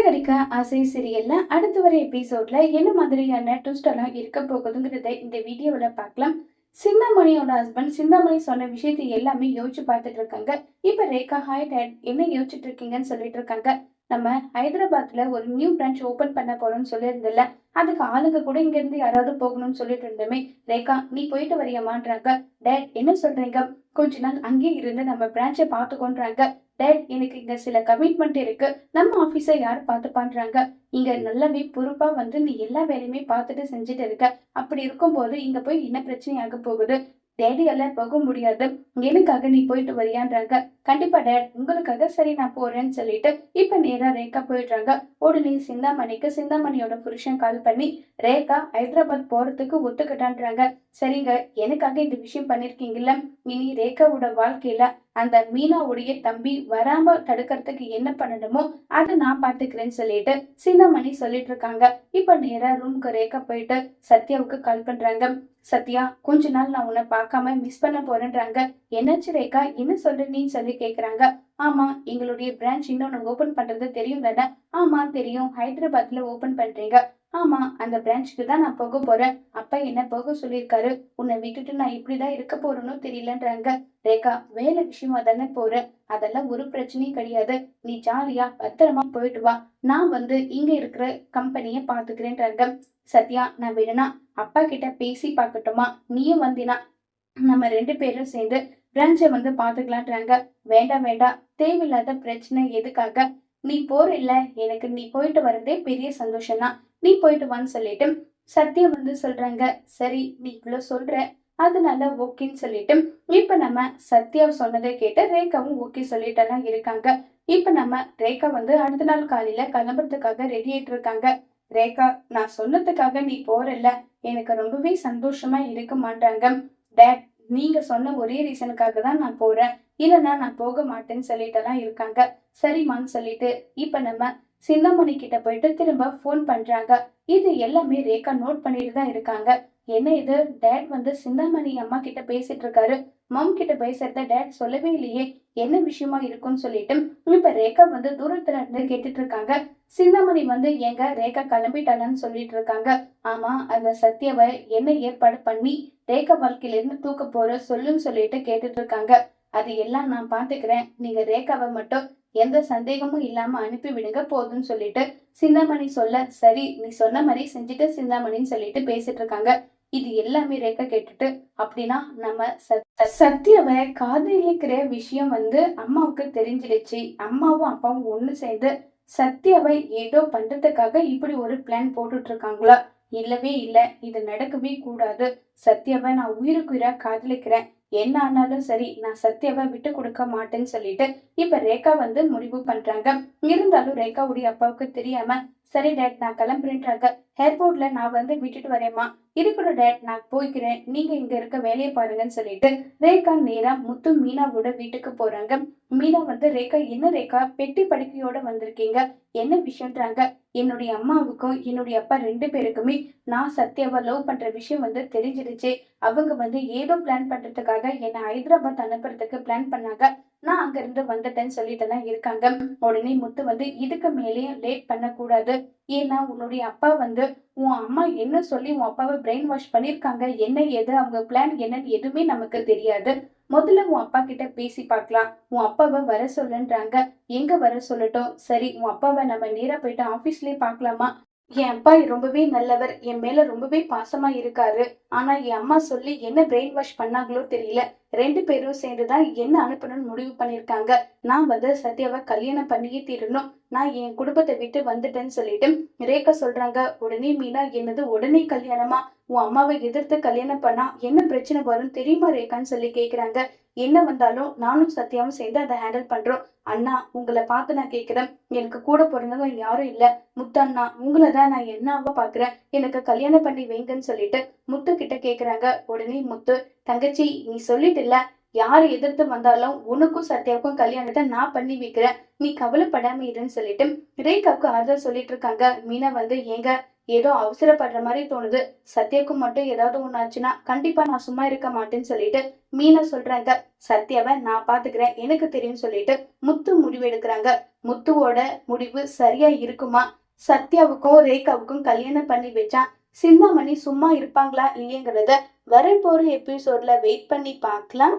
சிறகடிக்க ஆசை சீரியல்ல அடுத்து வர எபிசோட்ல என்ன மாதிரியான ட்விஸ்ட் எல்லாம் இருக்க போகுதுங்கிறத இந்த வீடியோல பார்க்கலாம். சிந்தாமணியோட ஹஸ்பண்ட் சிந்தாமணி சொன்ன விஷயத்தை எல்லாமே யோசிச்சு பார்த்துட்டு இருக்காங்க. இப்ப ரேகா ஹாய் டேட் என்ன யோசிச்சுட்டு இருக்கீங்கன்னு சொல்லிட்டு இருக்காங்க. நம்ம ஹைதராபாத்ல ஒரு நியூ பிரான்ச் ஓபன் பண்ண போறோம்னு சொல்லியிருந்தில்ல, அதுக்கு ஆளுங்க கூட இங்க இருந்து யாராவது போகணும்னு சொல்லிட்டு இருந்தோமே. ரேகா நீ போயிட்டு வரியாமான்றாங்க. டேட் என்ன சொல்றீங்க, கொஞ்ச நாள் அங்கேயே இருந்து நம்ம பிரான்ச்சை பார்த்துக்கோன்றாங்க. டேட் எனக்கு இங்க சில கமிட்மெண்ட் இருக்கு, நம்ம ஆபீஸை யார் பார்த்துப்பான்றாங்க. இங்க நல்லாவே பொறுப்பா வந்து நீ எல்லா வேலையுமே பார்த்துட்டு செஞ்சுட்டு இருக்க. அப்படி இருக்கும்போது இங்க போய் என்ன பிரச்சனையாக போகுது, டேடி எல்லாம் போக முடியாது, எனக்காக நீ போயிட்டு வரியான்றாங்க. கண்டிப்பா டேட் உங்களுக்காக சரி நான் போறேன்னு சொல்லிட்டு இப்ப நேரா ரேகா போயிடுறாங்க. உடனே சிந்தாமணியோட புருஷன் கால் பண்ணி ரேகா ஹைதராபாத் போறதுக்கு ஒத்துக்கிட்டான்றாங்க. சரிங்க, எனக்காக இந்த விஷயம் பண்ணிருக்கீங்கல்ல, இனி ரேகாவோட வாழ்க்கையில அந்த மீனாவுடைய தம்பி வராம தடுக்கிறதுக்கு என்ன பண்ணணுமோ அதை நான் பாத்துக்கிறேன்னு சொல்லிட்டு சிந்தாமணி சொல்லிட்டு இருக்காங்க. இப்ப நேரா ரூமுக்கு ரேகா போயிட்டு சத்யாவுக்கு கால் பண்றாங்க. சத்யா கொஞ்ச நாள் நான் உன்னை பார்க்காம மிஸ் பண்ண போறேன்றாங்க. என்னாச்சு ரேகா என்ன சொல்றீன்னு சொல்லி கேக்குறாங்க. ஆமா எங்களுடைய பிரான்ச் இன்னொன்னு ஓபன் பண்றது தெரியும் தானே. ஆமா தெரியும், ஹைதராபாத்ல ஓபன் பண்றீங்க. ஆமா அந்த பிரான்ச்சுக்கு தான் நான் போக போறேன். அப்பா என்ன போக சொல்லியிருக்காரு, உன்னை விட்டுட்டு நான் இப்படிதான் இருக்க போறேன்னு தெரியலன்றாங்க. ரேகா வேலை விஷயமா தானே போற, அதெல்லாம் ஒரு பிரச்சனையும் கிடையாது, நீ ஜாலியா பத்திரமா போயிட்டு வா, நான் வந்து இங்க இருக்கிற கம்பெனிய பாத்துக்கிறேன்றாங்க. சத்யா நான் வேணும்னா அப்பா கிட்ட பேசி பார்க்கட்டுமா, நீயும் வந்தினா நம்ம 2 பேரும் சேர்ந்து பிரான்ச்சை வந்து பாத்துக்கலான்றாங்க. வேண்டாம் வேண்டாம், தேவையில்லாத பிரச்சனை எதுக்காக, நீ போற இல்ல, எனக்கு நீ போயிட்டு வர்றதே பெரிய சந்தோஷம் தான், நீ போயிட்டு வான்னு சொல்லிட்டு சத்யா வந்து சொல்றாங்க. சரி நீ இவ்வளவு சொல்ற, அதனால ஓகேன்னு சொல்லிட்டு இப்ப நம்ம சத்யா சொன்னதை கேட்டு ரேகாவும் ஓகே சொல்லிட்டெல்லாம் இருக்காங்க. இப்ப நம்ம ரேகா வந்து அடுத்த நாள் காலையில கிளம்புறதுக்காக ரெடி ஆயிட்டு இருக்காங்க. ரேகா நான் சொன்னதுக்காக நீ போறல, எனக்கு ரொம்பவே சந்தோஷமா இருக்க மாட்டாங்க. டேட் நீங்க சொன்ன ஒரே ரீசனுக்காக தான் நான் போறேன், இல்லைன்னா நான் போக மாட்டேன்னு சொல்லிட்டெல்லாம் இருக்காங்க. சரிம்மான்னு சொல்லிட்டு இப்ப நம்ம சிந்தாமணி கிட்ட போயிட்டு திரும்ப போன் பண்றாங்க. இது எல்லாமே ரேகா நோட் பண்ணிட்டு தான் இருக்காங்க. என்ன இது, டேட் வந்து சிந்தாமணி அம்மா கிட்ட பேசிட்டு இருக்காரு, மம் கிட்ட பேசுறத டேட் சொல்லவே இல்லையே, என்ன விஷயமா இருக்கும்னு சொல்லிட்டு இப்ப ரேகா வந்து தூரத்துல இருந்து கேட்டுட்டு இருக்காங்க. சிந்தாமணி வந்து எங்க ரேகா கிளம்பிட்டாளான்னு சொல்லிட்டு இருக்காங்க. ஆமா அந்த சத்யாவை என்ன ஏற்பாடு பண்ணி ரேகா வாழ்க்கையில இருந்து தூக்க போற சொல்லுன்னு சொல்லிட்டு கேட்டுட்டு இருக்காங்க. அது எல்லாம் நான் பாத்துக்கிறேன், நீங்க ரேகாவை மட்டும் எந்த சந்தேகமும் இல்லாம அனுப்பி விடுங்க போதும்னு சொல்லிட்டு சிந்தாமணி சொல்ல, சரி நீ சொன்ன மாதிரி செஞ்சுட்டு சிந்தாமணின்னு சொல்லிட்டு பேசிட்டு இருக்காங்க. இது எல்லாமே ரேகா கேட்டுட்டு அப்படின்னா நம்ம சத்யாவை காதலிக்கிற விஷயம் வந்து அம்மாவுக்கு தெரிஞ்சிடுச்சு, அம்மாவும் அப்பாவும் ஒண்ணு சேர்ந்து சத்யாவை ஏதோ பண்றதுக்காக இப்படி ஒரு பிளான் போட்டுட்டு இருக்காங்களா? இல்லவே இல்ல, இது நடக்கவே கூடாது. சத்யாவை நான் உயிருக்குயிரா காதலிக்கிறேன், என்ன ஆனாலும் சரி நான் சத்யாவை விட்டு கொடுக்க மாட்டேன்னு சொல்லிட்டு இப்ப ரேகா வந்து முடிவு பண்றாங்க. இருந்தாலும் ரேகாவுடைய அப்பாவுக்கு தெரியாம சரி டேட் நான் கிளம்புறேன்றாங்க. ஏர்போர்ட்ல நான் வந்து விட்டுட்டு வரேம்மா, இருக்கிற டேட் நான் போய்க்கிறேன், நீங்க இங்க இருக்க வேலையை பாருங்கன்னு சொல்லிட்டு ரேகா நேரா முத்து மீனாவோட வீட்டுக்கு போறாங்க. மீனா வந்து ரேகா என்ன ரேகா பெட்டி படுக்கையோட வந்திருக்கீங்க, என்ன விஷயம்ன்றாங்க. என்னுடைய அம்மாவுக்கும் என்னுடைய அப்பா 2 பேருக்குமே நான் சத்யாவை லவ் பண்ற விஷயம் வந்து தெரிஞ்சிடுச்சு. அவங்க வந்து ஏதோ பிளான் பண்றதுக்காக என்னை ஹைதராபாத் அனுப்புறதுக்கு பிளான் பண்ணாங்க, நான் அங்க இருந்து வந்துட்டேன்னு சொல்லிட்டு எல்லாம் இருக்காங்க. உடனே முத்து வந்து இதுக்கு மேலேயும் லேட் பண்ணக்கூடாது, ஏன்னா உன்னுடைய அப்பா வந்து உன் அம்மா என்ன சொல்லி உன் அப்பாவை பிரெயின் வாஷ் பண்ணிருக்காங்க, என்ன ஏது அவங்க பிளான் என்னன்னு எதுவுமே நமக்கு தெரியாது, முதல்ல உன் அப்பா கிட்ட பேசி பார்க்கலாம், உன் அப்பாவை வர சொல்லுன்றாங்க. எங்க வர சொல்லட்டும், சரி உன் அப்பாவை நம்ம நேரா போயிட்டு ஆபீஸ்லயே பாக்கலாமா, என் அப்பா ரொம்பவே நல்லவர், என் மேல ரொம்பவே பாசமா இருக்காரு, ஆனா என் அம்மா சொல்லி என்ன பிரெயின் வாஷ் பண்ணாங்களோ தெரியல, 2 பேரும் சேர்ந்துதான் என்ன அனுப்பணும்னு முடிவு பண்ணிருக்காங்க, நான் வந்து சத்யாவை கல்யாணம் பண்ணியே தீரணும், நான் என் குடும்பத்தை விட்டு வந்துட்டேன்னு சொல்லிட்டு ரேகா சொல்றாங்க. உடனே மீனா என்னது உடனே கல்யாணமா, உன் அம்மாவை எதிர்த்து கல்யாணம் பண்ணா என்ன பிரச்சனை வரும் தெரியுமா ரேகான்னு சொல்லி கேக்குறாங்க. என்ன வந்தாலும் நானும் சத்யாவும் சேர்ந்து அதை ஹேண்டில் பண்றோம். அண்ணா உங்களை பார்த்து நான் கேக்குறேன், எனக்கு கூட பிறந்தவங்க யாரும் இல்ல, முத்தண்ணா உங்களை தான் நான் என்னாவா பாக்குறேன், எனக்கு கல்யாணம் பண்ணி வைங்கன்னு சொல்லிட்டு முத்து கிட்ட கேக்குறாங்க. உடனே முத்து, தங்கச்சி நீ சொல்லிட்டு யாரை எதிர்த்து வந்தாலும் உனக்கும் சத்யாவுக்கும் கல்யாணத்தை நான் பண்ணி வைக்கிறேன், நீ கவலைப்படாம இருன்னு சொல்லிட்டு ரேகாவுக்கு ஆறுதல் சொல்லிட்டு இருக்காங்க. மீனா வந்து ஏங்க ஏதோ அவசரப்படுற மாதிரி தோணுது. சத்யாவுக்கும் மட்டும் ஏதாவது ஒண்ணு ஆச்சுன்னா கண்டிப்பா நான் சும்மா இருக்க மாட்டேன்னு சொல்லிட்டு மீனா சொல்றாங்க. சத்யாவை நான் பாத்துக்கிறேன், எனக்கு தெரியும் சொல்லிட்டு முத்து முடிவு எடுக்கிறாங்க. முத்துவோட முடிவு சரியா இருக்குமா? சத்யாவுக்கும் ரேகாவுக்கும் கல்யாணம் பண்ணி வச்சா சிந்தாமணி சும்மா இருப்பாங்களா இல்லையங்கிறத வரப்போற எபிசோட்ல வெயிட் பண்ணி பார்க்கலாம்.